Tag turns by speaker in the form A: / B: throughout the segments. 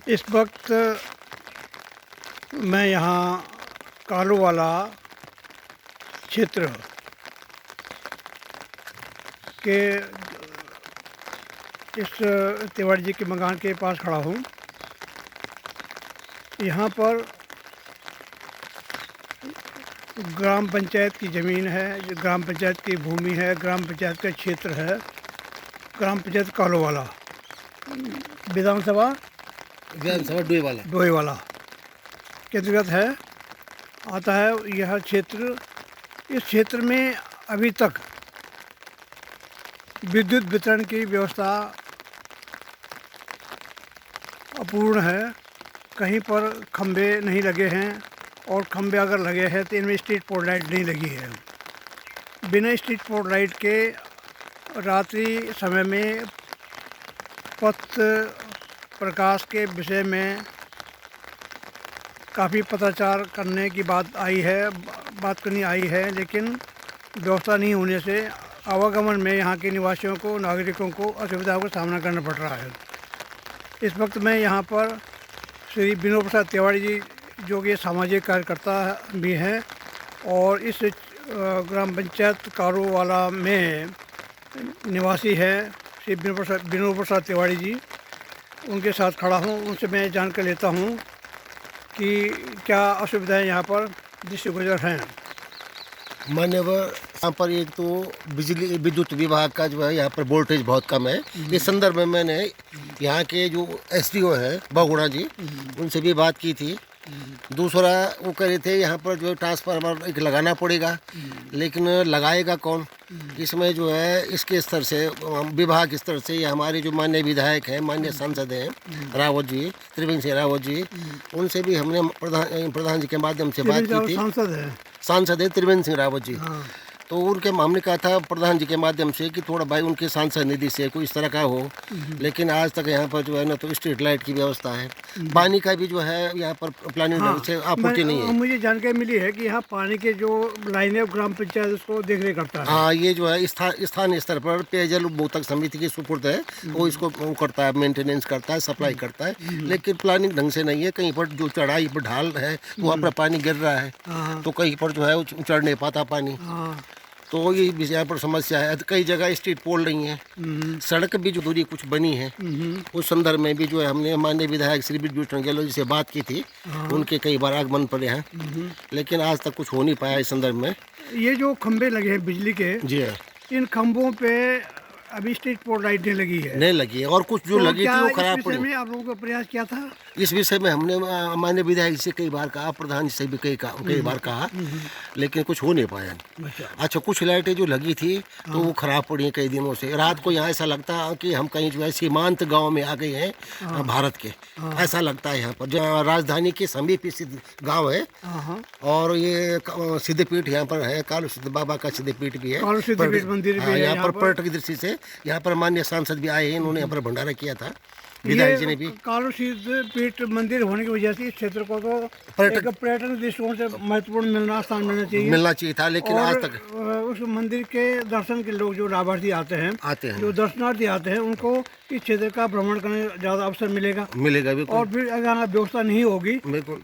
A: इस वक्त मैं यहाँ कालूवाला क्षेत्र के इस तिवारी जी के मकान के पास खड़ा हूँ। यहाँ पर ग्राम पंचायत की ज़मीन है, ग्राम पंचायत की भूमि है, ग्राम पंचायत का क्षेत्र है। ग्राम पंचायत कालूवाला, विधानसभा डोईवाला के अंतर्गत है आता है यह क्षेत्र। इस क्षेत्र में अभी तक विद्युत वितरण की व्यवस्था अपूर्ण है। कहीं पर खंभे नहीं लगे हैं और खंभे अगर लगे हैं तो इनमें स्ट्रीट पोल लाइट नहीं लगी है। बिना स्ट्रीट पोल लाइट के रात्रि समय में पथ प्रकाश के विषय में काफ़ी पत्राचार करने की बात करनी आई है, लेकिन व्यवस्था नहीं होने से आवागमन में यहाँ के निवासियों को, नागरिकों को असुविधाओं का सामना करना पड़ रहा है। इस वक्त मैं यहाँ पर श्री विनोद प्रसाद तिवारी जी, जो कि सामाजिक कार्यकर्ता भी हैं और इस ग्राम पंचायत कालूवाला में निवासी है, श्री विनोद प्रसाद तिवारी जी, उनके साथ खड़ा हूँ। उनसे मैं जानकारी लेता हूँ कि क्या असुविधाएं यहाँ पर दृष्टिगोचर हैं।
B: मान्यवर, यहाँ पर एक तो बिजली विद्युत विभाग का जो है यहाँ पर वोल्टेज बहुत कम है। इस संदर्भ में मैंने यहाँ के जो एसडीओ हैं बहुगुणा जी, उनसे भी बात की थी। दूसरा वो कह रहे थे यहाँ पर जो ट्रांसफार्मर एक लगाना पड़ेगा, लेकिन लगाएगा कौन? इसमें जो है इसके स्तर से, विभाग स्तर से, ये हमारे जो माननीय विधायक हैं, माननीय सांसद हैं रावत जी, त्रिवेंद्र सिंह रावत जी, उनसे भी हमने प्रधान जी के माध्यम से बात की थी। सांसद है त्रिवेंद्र सिंह रावत जी। तो उनके हमने कहा था प्रधान जी के माध्यम से कि थोड़ा भाई उनके सांसद निधि से कोई इस तरह का हो, लेकिन आज तक यहाँ पर जो है ना तो स्ट्रीट लाइट की व्यवस्था है, पानी का भी जो है यहाँ पर प्लानिंग ढंग से आपूर्ति नहीं है।
A: मुझे जानकारी मिली है कि यहाँ पानी के जो लाइन है ग्राम पंचायत उसको देखरेख करता है।
B: हाँ, ये जो है स्थानीय स्तर पर पेयजल उपभोक्ता समिति की सुपुर्द है, वो इसको करता है, मेंटेनेंस करता है, सप्लाई करता है, लेकिन प्लानिंग ढंग से नहीं है। कहीं पर जो चढ़ाई पर ढाल है वहाँ पर पानी गिर रहा है, तो कहीं पर जो है चढ़ नहीं पाता पानी, तो ये यहाँ पर समस्या है। कई जगह स्ट्रीट पोल नहीं है, सड़क भी जो दूरी कुछ बनी है, उस संदर्भ में भी जो है हमने माननीय विधायक श्री विद्युत गहलोत जी से बात की थी। उनके कई बार आगमन पड़े हैं, लेकिन आज तक कुछ हो नहीं पाया इस संदर्भ में।
A: ये जो खंभे लगे हैं बिजली के,
B: जी हाँ,
A: इन खंभों पे अभी स्ट्रीट पोल लाइट नहीं लगी है।
B: नहीं लगी है, और कुछ जो लगी थी वो खराब पड़ी।
A: इस विषय में आप लोगों को प्रयास किया था?
B: इस विषय में हमने माननीय विधायक से कई बार कहा, प्रधान से भी कई बार कहा, लेकिन कुछ हो नहीं पाया। अच्छा, कुछ लाइटें जो लगी थी तो वो खराब पड़ी हैं कई दिनों से। रात को यहाँ ऐसा लगता है कि हम कहीं जो है सीमांत गांव में आ गए हैं भारत के, ऐसा लगता है। यहाँ पर जो राजधानी के समीप स्थित गाँव है, और ये सिद्धपीठ यहाँ पर है, कालू सिद्ध बाबा का सिद्धपीठ भी है,
A: मंदिर भी है।
B: यहाँ पर पर्यटक की दृष्टि से यहाँ पर माननीय सांसद भी आए हैं, इन्होंने यहाँ पर भंडारा किया था, विधायक जी ने भी।
A: कालू सिद्ध पीठ मंदिर होने की वजह से इस क्षेत्र को तो पर्यटन दृष्टिकोण से महत्वपूर्ण स्थान मिलना चाहिए
B: था, लेकिन आज तक
A: उस मंदिर के दर्शन के लोग जो लाभार्थी आते हैं, जो दर्शनार्थी आते हैं, उनको इस क्षेत्र का भ्रमण करने ज़्यादा अवसर मिलेगा। और फिर अगर यहाँ व्यवस्था नहीं होगी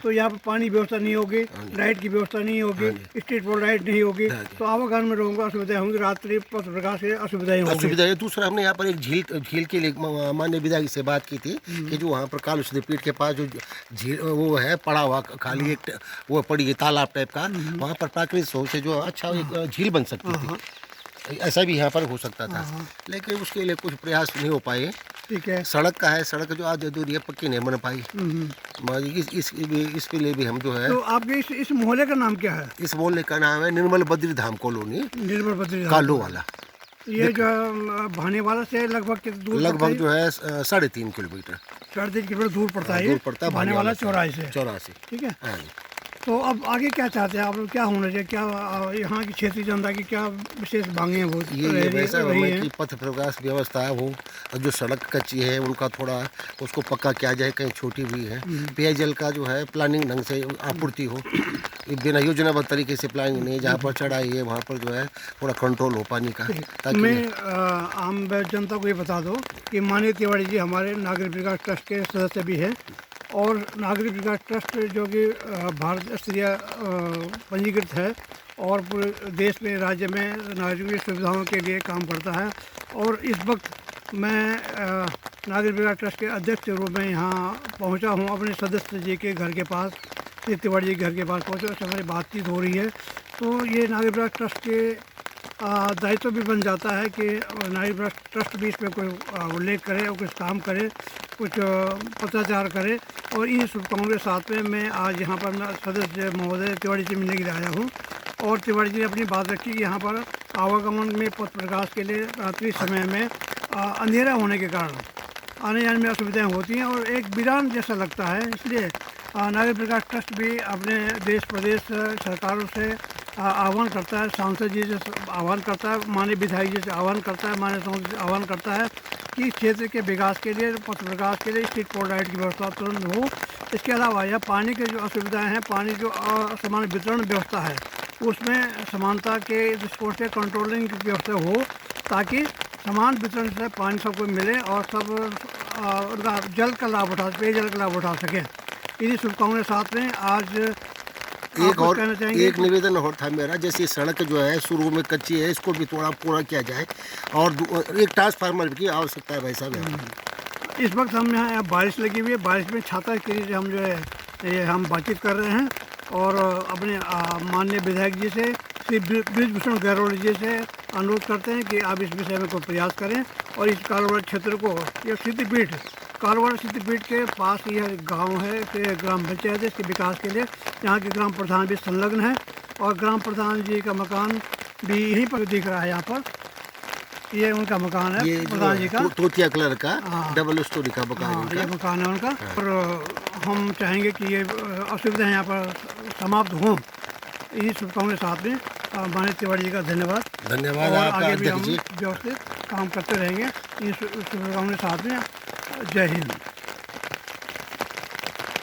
A: तो यहाँ पर पानी व्यवस्था नहीं होगी, लाइट की व्यवस्था नहीं होगी, स्ट्रीट पोल लाइट नहीं होगी, तो आवागमन में लोगों को असुविधाएं होंगी, रात्रि पथ प्रकाश से असुविधाएं।
B: दूसरा हमने यहाँ पर एक झील के लिए माननीय विधायक से बात की थी कि जो वहाँ पर कालू सिद्धपीठ के पास जो झील वो है पड़ा हुआ, खाली एक वो पड़ी है तालाब टाइप का, वहाँ पर प्राकृतिक स्रोत से जो अच्छा एक झील बन सकती थी। ऐसा भी यहाँ पर हो सकता था, लेकिन उसके लिए कुछ प्रयास नहीं हो पाए।
A: ठीक है,
B: सड़क का है, सड़क जो आज दूरी है पक्की नहीं बन पाई। इसके लिए भी हम जो है।
A: तो आपके इस मोहल्ले का नाम क्या है?
B: इस मोहल्ले का नाम है निर्मल बद्री धाम कॉलोनी, कालूवाला।
A: ये जो भानेवाला से लगभग दूर,
B: लगभग जो है 3.5 किलोमीटर,
A: 3.5 किलोमीटर दूर पड़ता है।
B: दूर पड़ता है
A: भानेवाला चौराहे से। ठीक है। तो अब आगे क्या चाहते हैं आप लोग, क्या होना चाहिए, क्या यहाँ की क्षेत्रीय जनता की क्या विशेष मांगे हैं? वो
B: ये वैसा है कि पथ प्रकाश व्यवस्था है, वो जो सड़क कच्ची है उनका थोड़ा उसको पक्का किया जाए, कहीं छोटी भी है। पेयजल का जो है प्लानिंग ढंग से आपूर्ति हो, बिना योजनाबद्ध तरीके से प्लानिंग नहीं, जहाँ पर चढ़ाई है वहाँ पर जो है थोड़ा कंट्रोल हो पानी का। ताकि
A: मैं आम जनता को ये बता दो कि माननीय तिवारी जी हमारे नागरिक विकास ट्रस्ट के सदस्य भी हैं और नागरिक विकास ट्रस्ट जो कि भारत स्तरीय पंजीकृत है और पूरे देश में राज्य में नागरिकों की सुविधाओं के लिए काम करता है। और इस वक्त मैं नागरिक विकास ट्रस्ट के अध्यक्ष के रूप में यहाँ पहुँचा हूँ, अपने सदस्य जी के घर के पास, श्री तिवारी जी के घर के पास पहुँचे, उससे हमारी बातचीत हो रही है। तो ये नागरिक विकास ट्रस्ट के दायित्व भी बन जाता है कि नागरिक विकास ट्रस्ट भी इसमें कोई उल्लेख करे और कुछ काम करे, कुछ पत्राचार करे। और इन शुभकामनाओं के साथ में मैं आज यहाँ पर सदस्य महोदय तिवारी से मिलने के लिए आया हूँ। और तिवारी जी ने अपनी बात रखी कि यहाँ पर आवागमन में पथ प्रकाश के लिए रात्रि समय में अंधेरा होने के कारण आने जाने में असुविधाएँ होती हैं और एक वीरान जैसा लगता है। इसलिए नागरिक विकास ट्रस्ट भी अपने देश प्रदेश सरकारों से आह्वान करता है, सांसद जी से आह्वान करता है, माननीय विधायक जी से आह्वान करता है, माननीय सांसद से आह्वान करता है कि क्षेत्र के विकास के लिए, पथ विकास के लिए स्ट्रीट पोल लाइट की व्यवस्था तुरंत हो। इसके अलावा यह पानी के जो असुविधाएं हैं, पानी जो असमान वितरण व्यवस्था है, उसमें समानता के दृष्टिकोण से कंट्रोलिंग की व्यवस्था हो ताकि समान वितरण से पानी सबको मिले और सब उनका जल का लाभ उठा, पेयजल का लाभ उठा सकें। इन्हीं शुभकामनाओं के साथ में आज
B: एक निवेदन और था मेरा, जैसे सड़क जो है शुरू में कच्ची है, इसको भी थोड़ा पूरा किया जाए और एक ट्रांसफार्मर की आवश्यकता है भाई साहब।
A: इस वक्त हम यहाँ बारिश लगी हुई है, बारिश में छाता के लिए हम जो है ये हम बातचीत कर रहे हैं और अपने माननीय विधायक जी से, श्री बृजभूषण गैरोली जी से अनुरोध करते हैं कि आप इस विषय में कोई प्रयास करें और इस कारोबार क्षेत्र को, यह सिद्धपीठ कारोबार सिद्धपीठ के पास यह गांव है, फिर ग्राम पंचायत है, इसके विकास के लिए यहाँ के ग्राम प्रधान भी संलग्न है और ग्राम प्रधान जी का मकान भी यहीं पर दिख रहा है। यहाँ पर ये उनका मकान है, प्रधान जी का
B: तोतिया कलर का डबल स्टोरी का मकान
A: ये मकान है उनका। और हम चाहेंगे कि ये असुविधाएं यहाँ पर समाप्त हों। इन्हीं शुभकामनाओं के साथ में माननीय तिवारी जी का धन्यवाद।
B: धन्यवाद।
A: और आगे भी हम व्यवस्थित काम करते रहेंगे। इन शुभकामनाओं के साथ में जय हिंद।